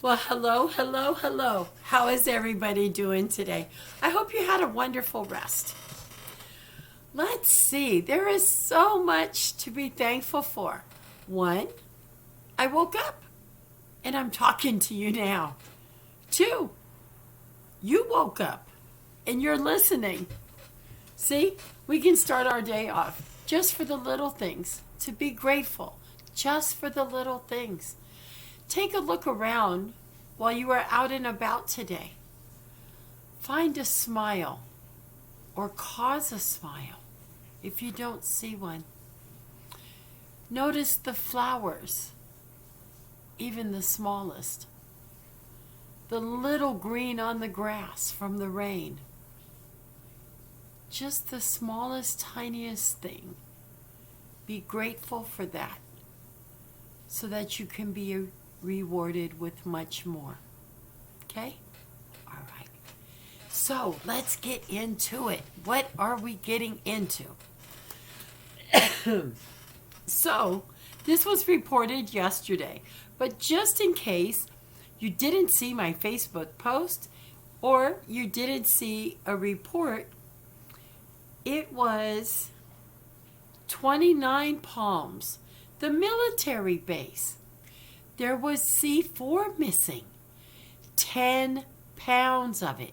Well, hello, hello, hello. How is everybody doing today? I hope you had a wonderful rest. Let's see, there is so much to be thankful for. One, I woke up and I'm talking to you now. Two, you woke up and you're listening. See, we can start our day off just for the little things, to be grateful, just for the little things. Take a look around while you are out and about today. Find a smile or cause a smile if you don't see one. Notice the flowers, even the smallest. The little green on the grass from the rain. Just the smallest, tiniest thing. Be grateful for that so that you can be rewarded with much more. Okay? All right. So let's get into it. What are we getting into? So this was reported yesterday, but just in case you didn't see my Facebook post or you didn't see a report, it was 29 Palms, the military base. There was C4 missing. 10 pounds of it.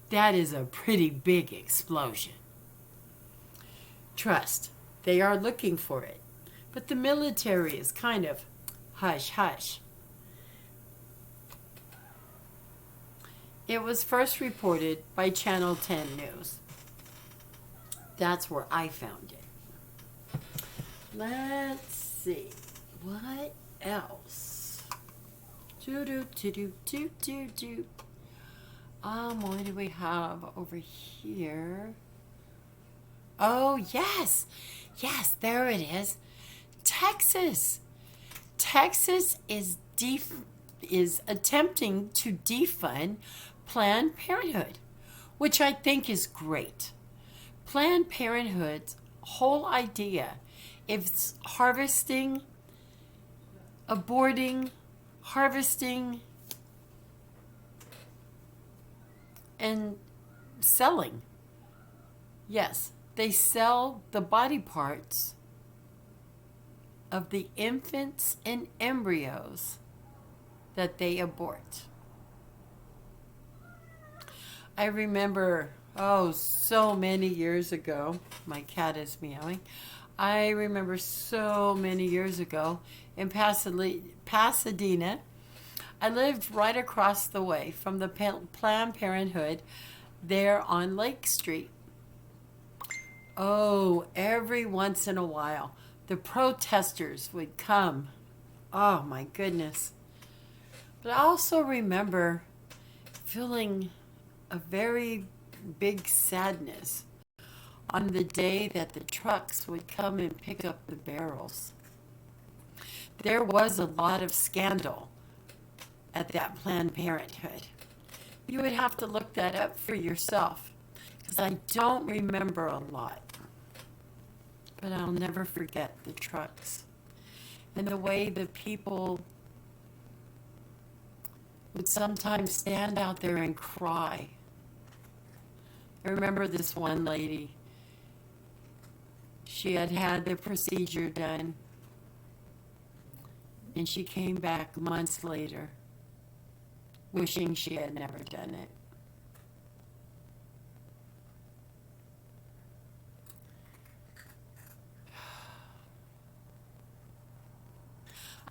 That is a pretty big explosion. Trust, they are looking for it. But the military is kind of hush hush. It was first reported by Channel 10 News. That's where I found it. Let's see. What else? What do we have over here? Oh, yes. Yes, there it is. Texas. Texas is attempting to defund Planned Parenthood, which I think is great. Planned Parenthood's whole idea is harvesting, aborting, harvesting, and selling. Yes, they sell the body parts of the infants and embryos that they abort. I remember, so many years ago, my cat is meowing. I remember so many years ago in Pasadena, I lived right across the way from the Planned Parenthood there on Lake Street. Oh, every once in a while, the protesters would come. Oh, my goodness. But I also remember feeling a very big sadness on the day that the trucks would come and pick up the barrels. There was a lot of scandal at that Planned Parenthood. You would have to look that up for yourself because I don't remember a lot. But I'll never forget the trucks and the way the people would sometimes stand out there and cry. I remember this one lady. She had had the procedure done, and she came back months later, wishing she had never done it.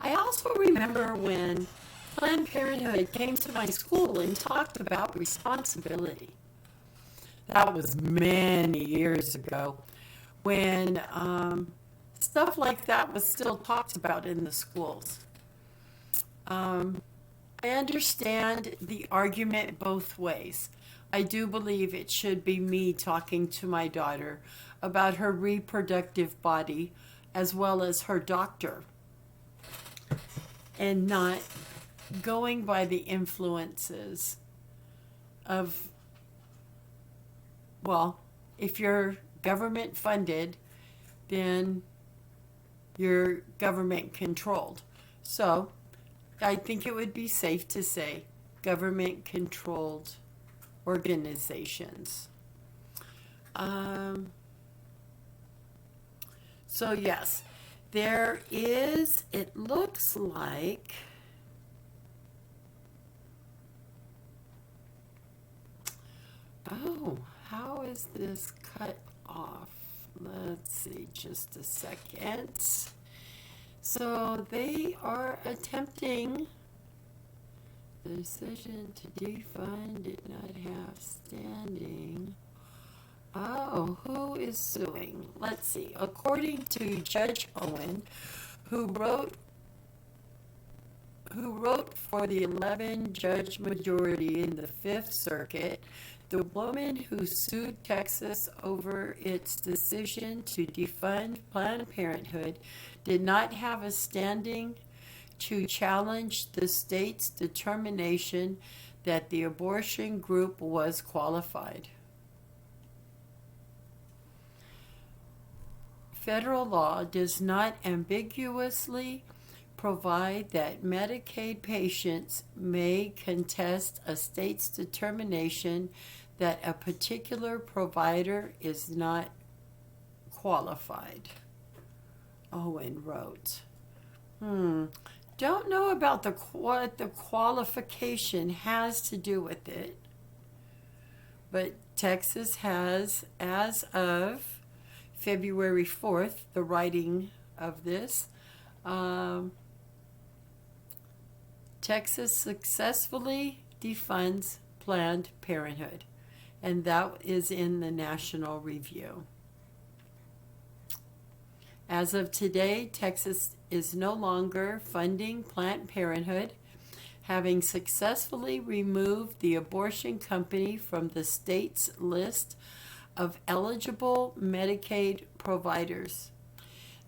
I also remember when Planned Parenthood came to my school and talked about responsibility. That was many years ago when stuff like that was still talked about in the schools. I understand the argument both ways. I do believe it should be me talking to my daughter about her reproductive body as well as her doctor, and not going by the influences of, well, if you're government funded, then you're government controlled. So I think it would be safe to say government-controlled organizations. Um, so yes, there is, it looks like, oh, how is this cut off? Let's see, just a second. So they are attempting, the decision to defund did not have standing. Oh, who is suing? Let's see. According to Judge Owen, who wrote for the 11-judge majority in the Fifth Circuit, the woman who sued Texas over its decision to defund Planned Parenthood did not have a standing to challenge the state's determination that the abortion group was qualified. Federal law does not ambiguously provide that Medicaid patients may contest a state's determination that a particular provider is not qualified, Owen wrote. Don't know about what the qualification has to do with it, but Texas has, as of February 4th, the writing of this, Texas successfully defunds Planned Parenthood, and that is in the National Review. As of today, Texas is no longer funding Planned Parenthood, having successfully removed the abortion company from the state's list of eligible Medicaid providers.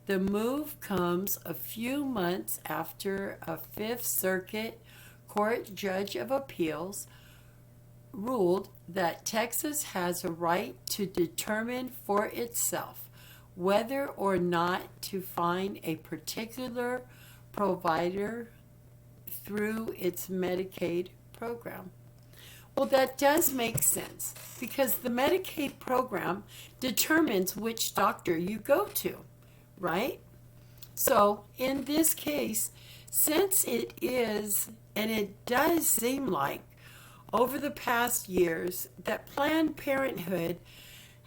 The move comes a few months after a Fifth Circuit Court Judge of Appeals ruled that Texas has a right to determine for itself whether or not to find a particular provider through its Medicaid program. Well, that does make sense because the Medicaid program determines which doctor you go to, right? So in this case, since it is, and it does seem like over the past years that Planned Parenthood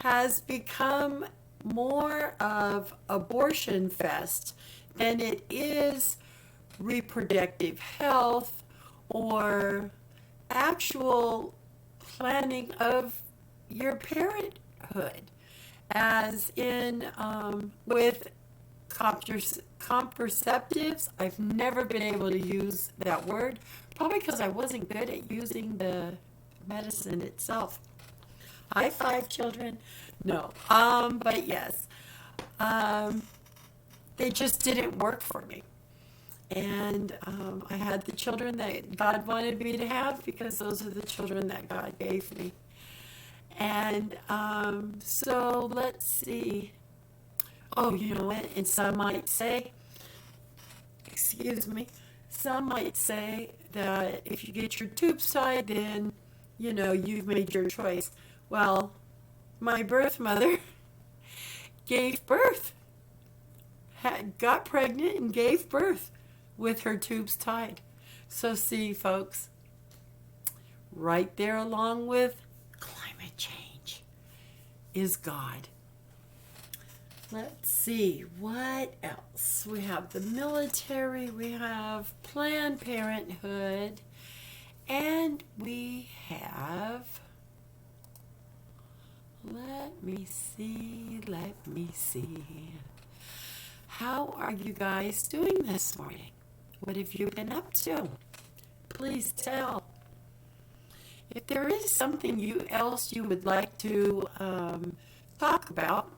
has become more of abortion fest than it is reproductive health or actual planning of your parenthood, as in with contraceptives. I've never been able to use that word, probably because I wasn't good at using the medicine itself. High five, children. No, but yes, they just didn't work for me. And I had the children that God wanted me to have because those are the children that God gave me. And so let's see. Oh, you know what? And some might say, some might say that if you get your tubes tied, then, you've made your choice. Well, my birth mother gave birth, got pregnant and gave birth with her tubes tied. So see, folks, right there along with climate change is God. Let's see, what else? We have the military, we have Planned Parenthood, and we have, let me see. How are you guys doing this morning? What have you been up to? Please tell. If there is something else you would like to talk about,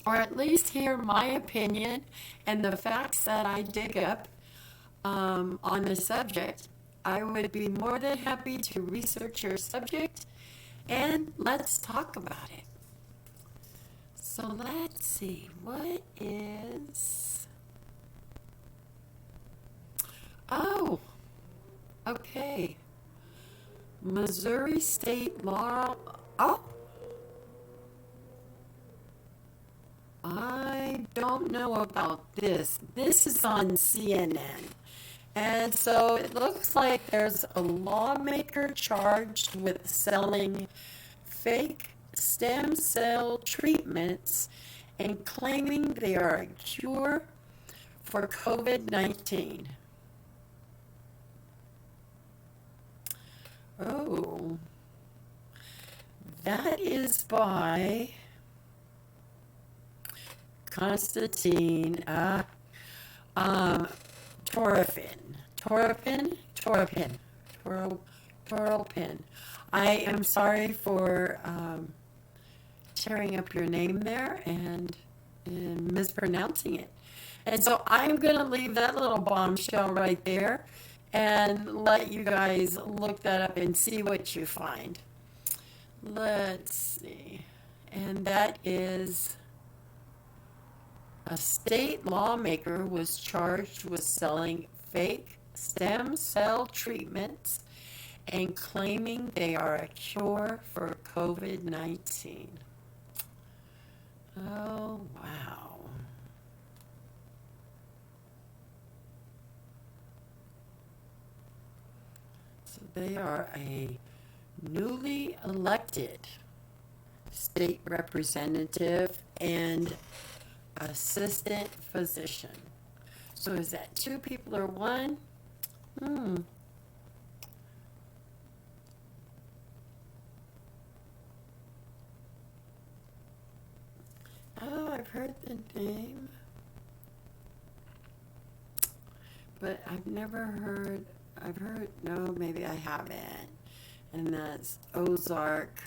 or at least hear my opinion and the facts that I dig up on the subject, I would be more than happy to research your subject and let's talk about it. So let's see, what is... Oh, okay. Missouri State Law. Oh, I don't know about this. This is on CNN. And so it looks like there's a lawmaker charged with selling fake stem cell treatments and claiming they are a cure for COVID 19. Oh, that is by Constantine um, Torapin, Toropin. I am sorry for tearing up your name there and mispronouncing it. And so I'm going to leave that little bombshell right there and let you guys look that up and see what you find. Let's see. And that is a state lawmaker was charged with selling fake stem cell treatments and claiming they are a cure for COVID 19. Oh, wow. So they are a newly elected state representative and assistant physician. So is that two people or one? Hmm. Oh, I've heard the name, but I've heard, no, maybe I haven't. And that's Ozark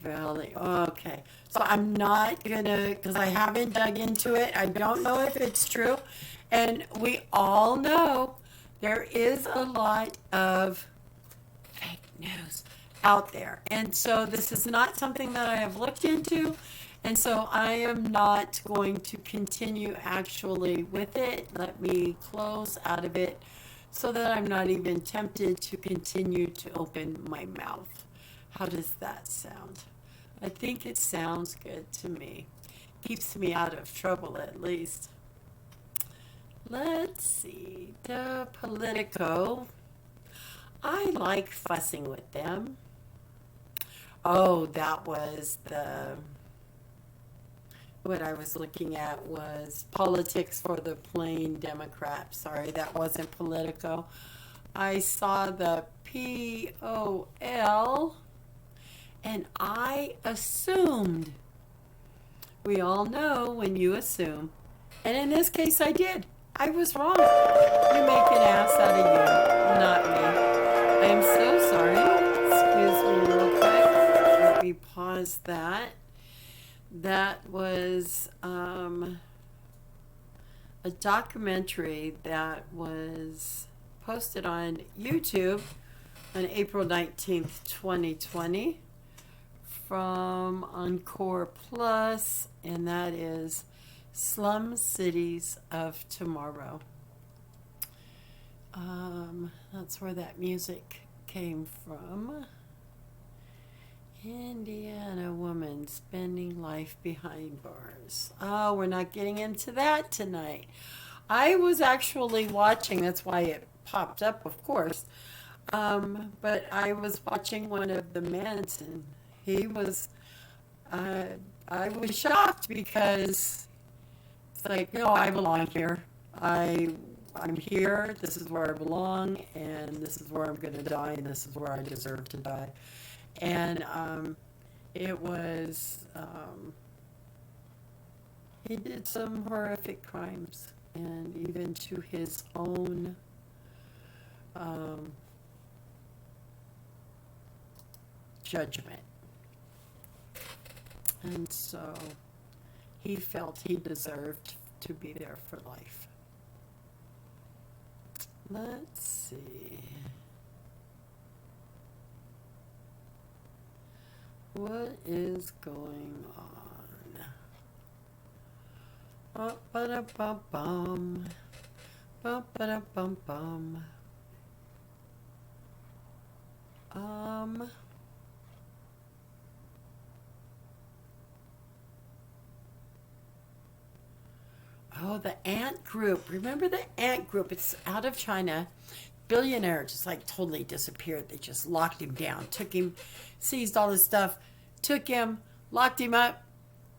Valley. Okay. So I'm not gonna, because I haven't dug into it. I don't know if it's true. And we all know there is a lot of fake news out there. And so this is not something that I have looked into. And so I am not going to continue actually with it. Let me close out of it so that I'm not even tempted to continue to open my mouth. How does that sound? I think it sounds good to me. Keeps me out of trouble at least. Let's see. The Politico. I like fussing with them. Oh, that was what I was looking at was Politics for the Plain Democrat. Sorry, that wasn't Politico. I saw the POL and I assumed. We all know when you assume. And in this case, I did. I was wrong. You make an ass out of you, not me. I am so sorry. Excuse me real quick. Let me pause that. That was a documentary that was posted on YouTube on April 19th, 2020 from Encore Plus, and that is Slum Cities of Tomorrow. That's where that music came from. Indiana woman spending life behind bars. Oh, we're not getting into that tonight. I was actually watching, that's why it popped up, of course. But I was watching one of the Mans, and he was, I was shocked because it's like, no, I belong here. I'm here. This is where I belong, and this is where I'm going to die, and this is where I deserve to die. And it was, he did some horrific crimes, and even to his own judgment. And so he felt he deserved to be there for life. Let's see. What is going on? Ba-da-ba-bum. Bum, ba, bum, bum. Um, oh, the Ant Group. Remember the Ant Group? It's out of China. Billionaire just like totally disappeared. They just locked him down, took him, seized all his stuff, took him, locked him up,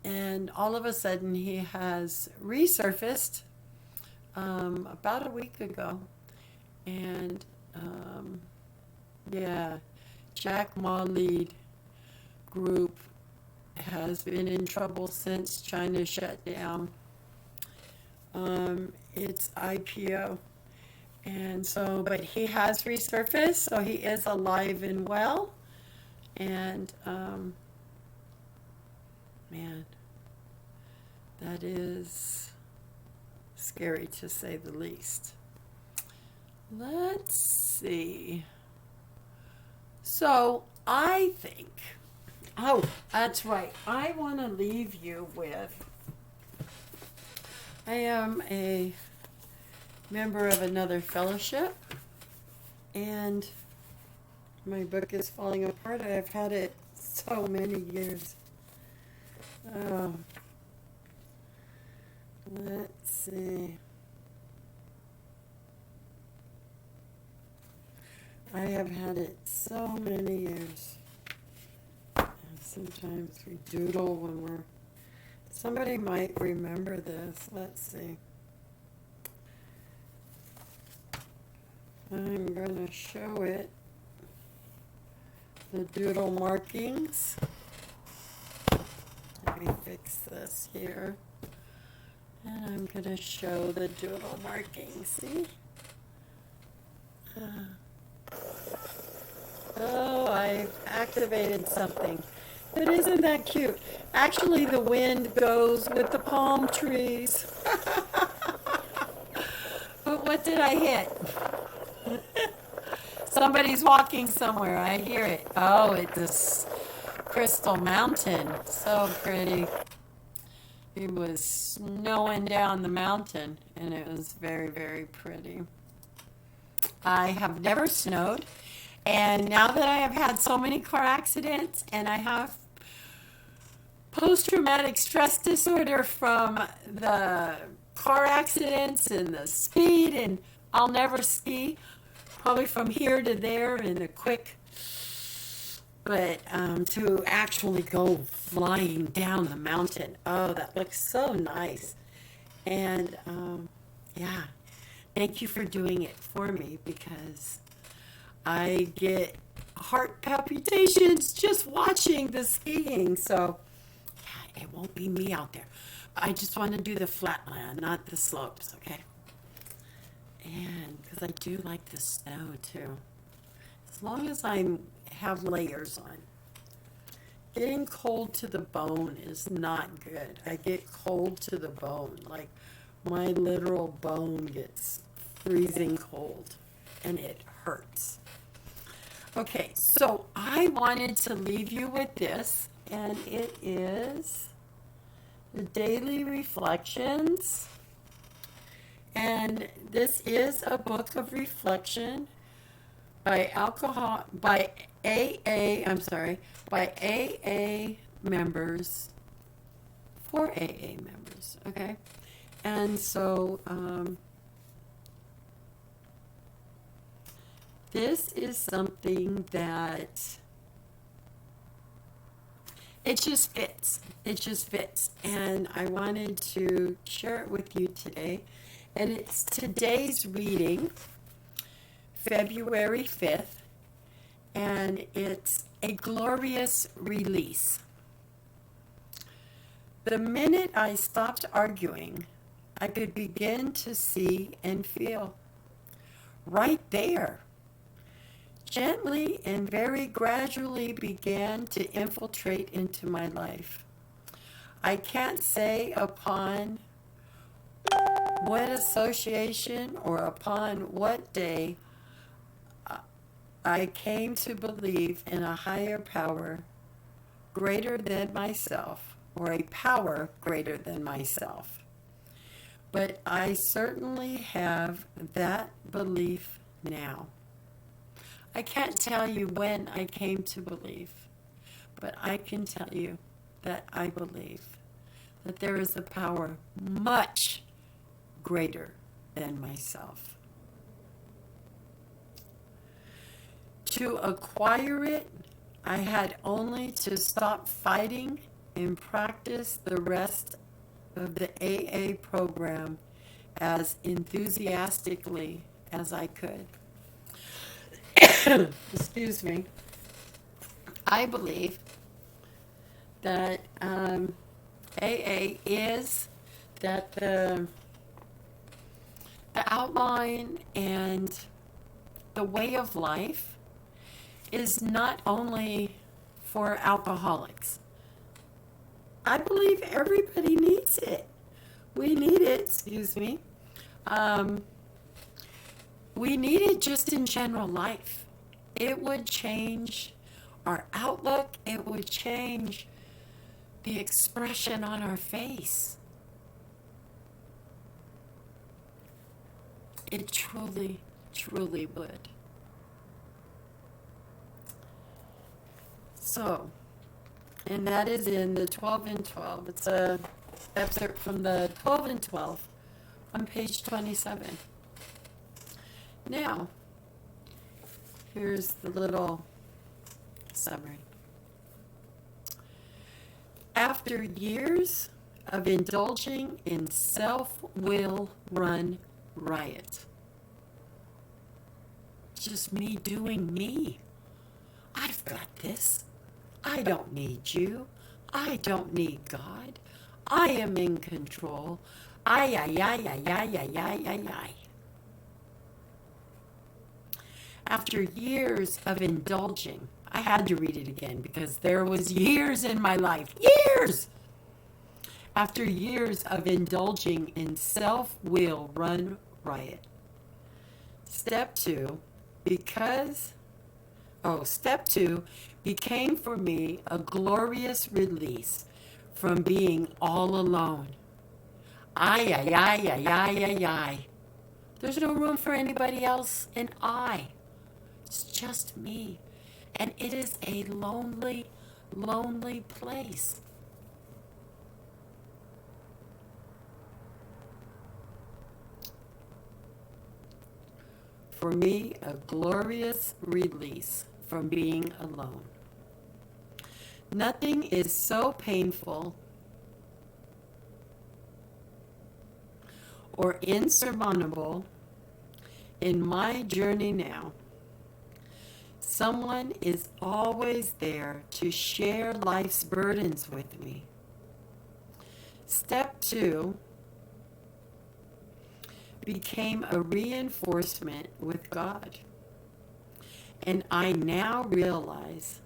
and all of a sudden he has resurfaced about a week ago. And yeah, Jack Ma lead group has been in trouble since China shut down its IPO. And so, but he has resurfaced, so he is alive and well. And man, that is scary to say the least. Let's see. So I think, oh, that's right. I want to leave you with, I am a member of another fellowship, and my book is falling apart. I've had it so many years. Oh, let's see. I have had it so many years. And sometimes we doodle when we're. Somebody might remember this. Let's see. I'm going to show it. The doodle markings. Let me fix this here. And I'm going to show the doodle markings. See? Oh, I activated something. But isn't that cute? Actually, the wind goes with the palm trees. But what did I hit? Somebody's walking somewhere. I hear it. Oh, it's this crystal mountain. So pretty. It was snowing down the mountain, and it was very, very pretty. I have never snowed, and now that I have had so many car accidents, and I have post-traumatic stress disorder from the car accidents and the speed, and I'll never ski, probably from here to there in a quick, but to actually go flying down the mountain, oh, that looks so nice. And yeah, thank you for doing it for me, because I get heart palpitations just watching the skiing. So yeah, it won't be me out there. I just want to do the flat land, not the slopes, okay? And because I do like the snow too. As long as I have layers on. Getting cold to the bone is not good. I get cold to the bone. Like my literal bone gets freezing cold and it hurts. Okay, so I wanted to leave you with this, and it is the Daily Reflections. And this is a book of reflection by by AA members, for AA members, okay? And so this is something that it just fits. It just fits. And I wanted to share it with you today. And it's today's reading, February 5th, and it's a glorious release. The minute I stopped arguing, I could begin to see and feel. Right there. Gently and very gradually began to infiltrate into my life. I can't say upon what association or upon what day I came to believe in a higher power greater than myself, or a power greater than myself. but I certainly have that belief now. I can't tell you when I came to believe, but I can tell you that I believe that there is a power much greater than myself. To acquire it, I had only to stop fighting and practice the rest of the AA program as enthusiastically as I could. Excuse me. I believe that AA is that the outline and the way of life is not only for alcoholics. I believe everybody needs it. We need it, excuse me. We need it just in general life. It would change our outlook. It would change the expression on our face. It truly, truly would. So, and that is in the 12 and 12. It's a excerpt from the 12 and 12 on page 27. Now, here's the little summary. After years of indulging in self-will run riot, just me doing me. I've got this. I don't need you. I don't need God. I am in control. Ay, ay, ay, ay, ay, ay, ay, ay, ay. After years of indulging, I had to read it again because there was years in my life. Years! After years of indulging in self-will run riot. Step two became for me a glorious release from being all alone. Ay, ay, ay, ay, ay, ay, ay. There's no room for anybody else and I. It's just me. And it is a lonely, lonely place. For me, a glorious release from being alone. Nothing is so painful or insurmountable in my journey now. Someone is always there to share life's burdens with me. Step two became a reinforcement with God. And I now realize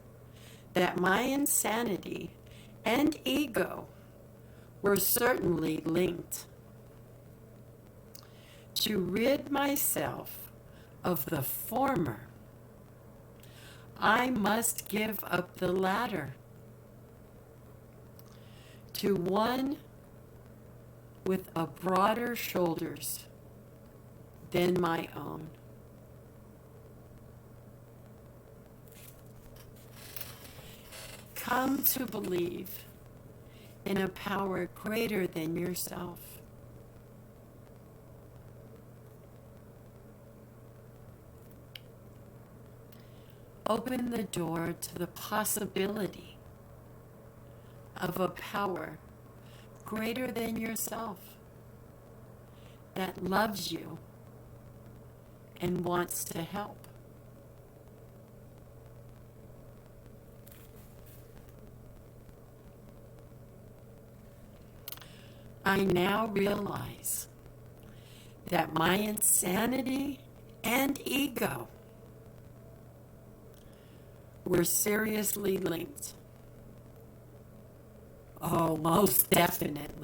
that my insanity and ego were certainly linked. To rid myself of the former, I must give up the latter to one with a broader shoulders than my own. Come to believe in a power greater than yourself. Open the door to the possibility of a power greater than yourself that loves you and wants to help. I now realize that my insanity and ego were seriously linked. Oh, most definitely.